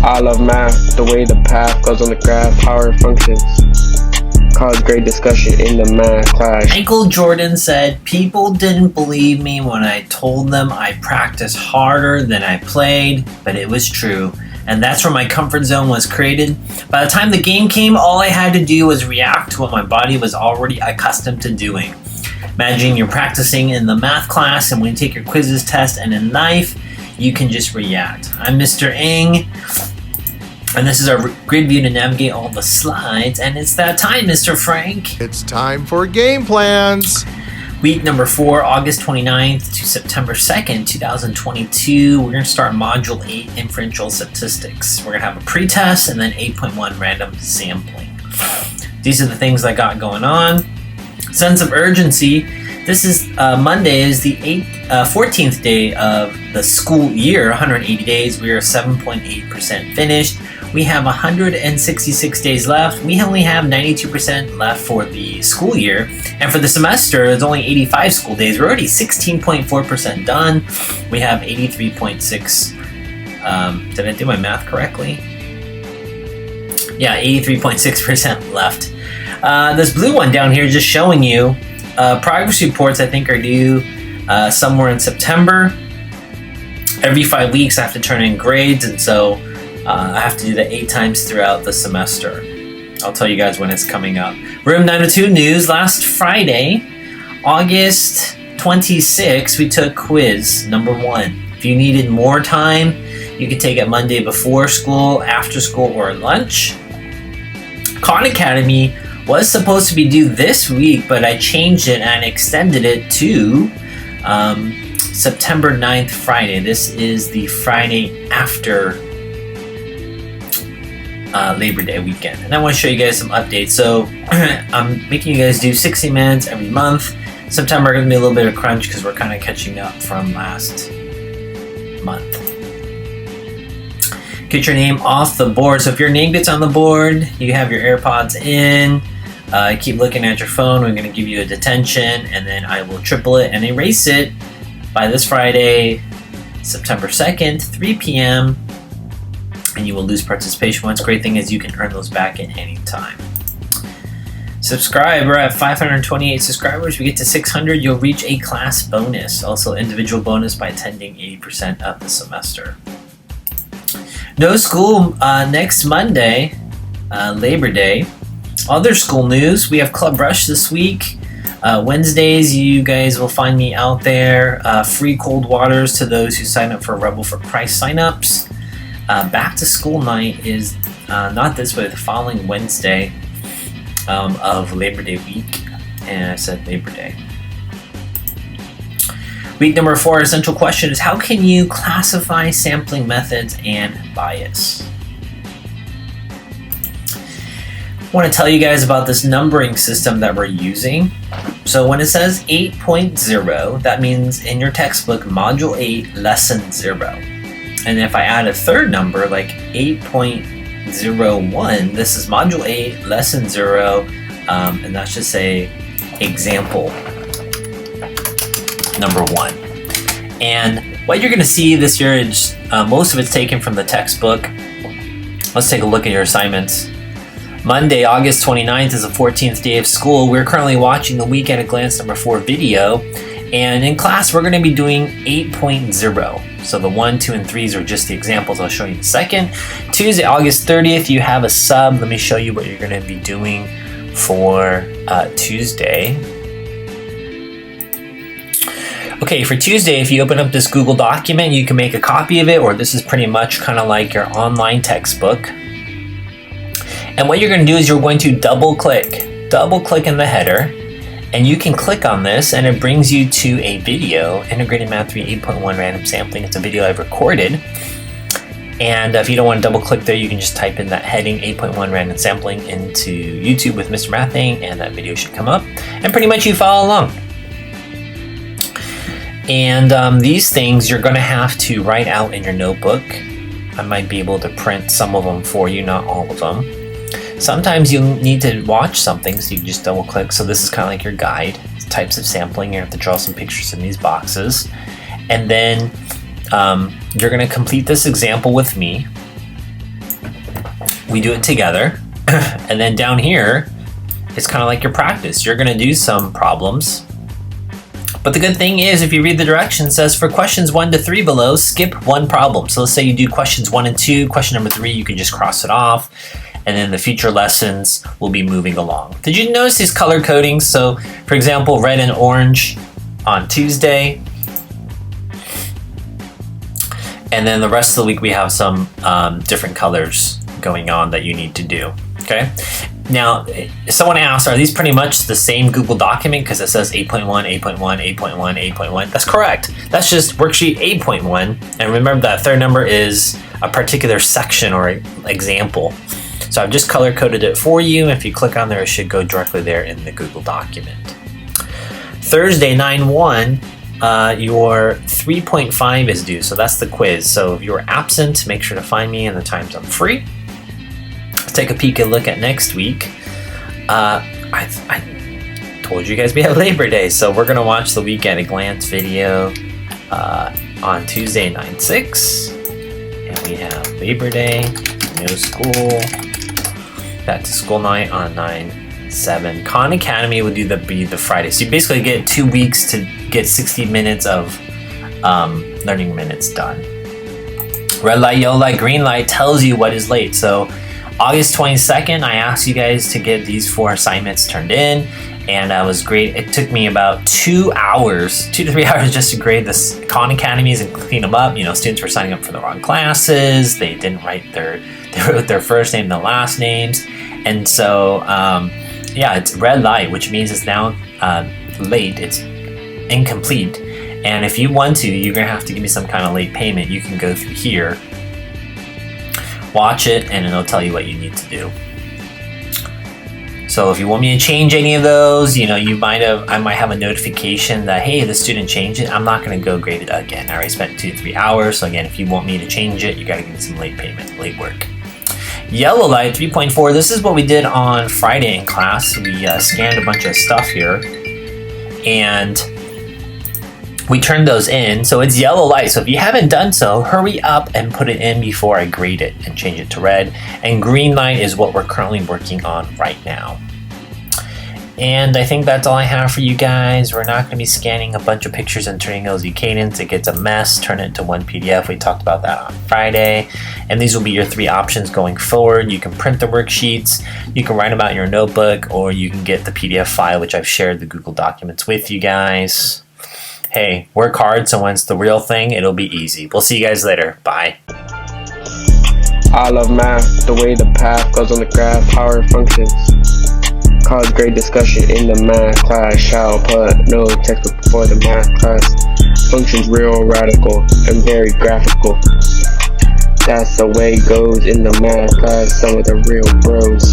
I love math, the way the path goes on the graph, how it functions. Caused great discussion in the math class. Michael Jordan said, "People didn't believe me when I told them I practiced harder than I played, but it was true. And that's where my comfort zone was created. By the time the game came, all I had to do was react to what my body was already accustomed to doing." Imagine you're practicing in the math class, and when you take your quizzes, test, and in life, you can just react. I'm Mr. Ng, and this is our grid view to navigate all the slides, and it's that time, Mr. Frank. It's time for game plans. Week number 4, August 29th to September 2nd, 2022. We're going to start Module 8, Inferential Statistics. We're going to have a pretest and then 8.1 random sampling. These are the things I got going on. Sense of urgency. This is Monday is the 14th day of the school year, 180 days. We are 7.8% finished. We have 166 days left. We only have 92% left for the school year. And for the semester, it's only 85 school days. We're already 16.4% done. We have 83.6. Did I do my math correctly? Yeah, 83.6% left. This blue one down here is just showing you progress reports. I think are due somewhere in September. Every 5 weeks I have to turn in grades, and so I have to do that 8 times throughout the semester. I'll tell you guys when it's coming up. Room 902 news. Last Friday, August 26th, we took quiz number 1. If you needed more time, you could take it Monday before school, after school, or lunch. Khan Academy was supposed to be due this week, but I changed it and extended it to September 9th, Friday. This is the Friday after Labor Day weekend. And I want to show you guys some updates. So I'm making you guys do 60 minutes every month. September going to be a little bit of crunch because we're kind of catching up from last month. Get your name off the board. So if your name gets on the board, you have your AirPods in, keep looking at your phone. We're going to give you a detention, and then I will triple it and erase it by this Friday, September 2nd, 3 p.m., and you will lose participation points. Great thing is you can earn those back at any time. Subscribe. We're at 528 subscribers. We get to 600, you'll reach a class bonus. Also individual bonus by attending 80% of the semester. No school next Monday, Labor Day. Other school news, we have Club Rush this week. Wednesdays, you guys will find me out there. Free cold waters to those who sign up for Rebel for Christ signups. Back to school night is not this way, the following Wednesday of Labor Day week. And I said Labor Day. Week number 4, essential question is, how can you classify sampling methods and bias? I want to tell you guys about this numbering system that we're using. So when it says 8.0, that means in your textbook, Module 8, Lesson 0. And if I add a third number, like 8.01, this is Module 8, Lesson 0, and that's just say example number 1. And what you're going to see this year is most of it's taken from the textbook. Let's take a look at your assignments. Monday, August 29th is the 14th day of school. We're currently watching the Week at a Glance number 4 video. And in class, we're going to be doing 8.0. So the 1, 2, and 3s are just the examples I'll show you in a second. Tuesday, August 30th, you have a sub. Let me show you what you're going to be doing for Tuesday. Okay, for Tuesday, if you open up this Google document, you can make a copy of it, or this is pretty much kind of like your online textbook. And what you're going to do is you're going to double click in the header, and you can click on this and it brings you to a video, Integrated Math 3 8.1 Random Sampling. It's a video I've recorded. And if you don't want to double click there, you can just type in that heading 8.1 Random Sampling into YouTube with Mr. Mathing, and that video should come up. And pretty much you follow along. And these things you're going to have to write out in your notebook. I might be able to print some of them for you, not all of them. Sometimes you'll need to watch something, so you can just double click. So this is kind of like your guide, types of sampling. You have to draw some pictures in these boxes. And then you're going to complete this example with me. we do it together. And then down here, it's kind of like your practice. You're going to do some problems. But the good thing is, if you read the directions, it says for questions 1 to 3 below, skip one problem. So let's say you do questions 1 and 2, question number 3, you can just cross it off. And then the future lessons will be moving along. Did you notice these color codings? So for example, red and orange on Tuesday. And then the rest of the week we have some different colors going on that you need to do, okay? Now, someone asked, are these pretty much the same Google document because it says 8.1, 8.1, 8.1, 8.1? That's correct. That's just worksheet 8.1. And remember that third number is a particular section or example. So I've just color coded it for you. If you click on there, it should go directly there in the Google document. Thursday, 9/1, your 3.5 is due. So that's the quiz. So if you were absent, make sure to find me in the times I'm free. Let's take a peek and look at next week. I told you guys we have Labor Day. So we're going to watch the Week at a Glance video on Tuesday, 9/6. And we have Labor Day, no school. Back to school night on 9/7. Khan Academy will be the Friday. So you basically get 2 weeks to get 60 minutes of learning minutes done. Red light, yellow light, green light tells you what is late. So August 22nd, I asked you guys to get these 4 assignments turned in, and that was great. It took me about 2 to 3 hours just to grade the Khan Academies and clean them up. You know, students were signing up for the wrong classes. They didn't write they wrote their first name and the last names. And so, yeah, it's red light, which means it's now late. It's incomplete. And if you want to, you're going to have to give me some kind of late payment. You can go through here, watch it, and it'll tell you what you need to do. So if you want me to change any of those, you know, I might have a notification that, hey, the student changed it. I'm not going to go grade it again. I already spent 2 to 3 hours. So again, if you want me to change it, you got to give me some late payment, late work. Yellow light, 3.4. This is what we did on Friday in class. We scanned a bunch of stuff here, and we turned those in. So it's yellow light. So if you haven't done so, hurry up and put it in before I grade it and change it to red. And green light is what we're currently working on right now. And I think that's all I have for you guys. We're not going to be scanning a bunch of pictures and turning those cadence. It gets a mess. Turn it into one PDF. We talked about that on Friday. And these will be your 3 options going forward. You can print the worksheets, you can write them out in your notebook, or you can get the PDF file, which I've shared the Google documents with you guys. Hey, work hard, so when it's the real thing, it'll be easy. We'll see you guys later. Bye. I love math, the way the path goes on the graph, power functions. Cause great discussion in the math class. Shall put no textbook before the math class. Functions real radical and very graphical. That's the way it goes in the math class. Some of the real bros.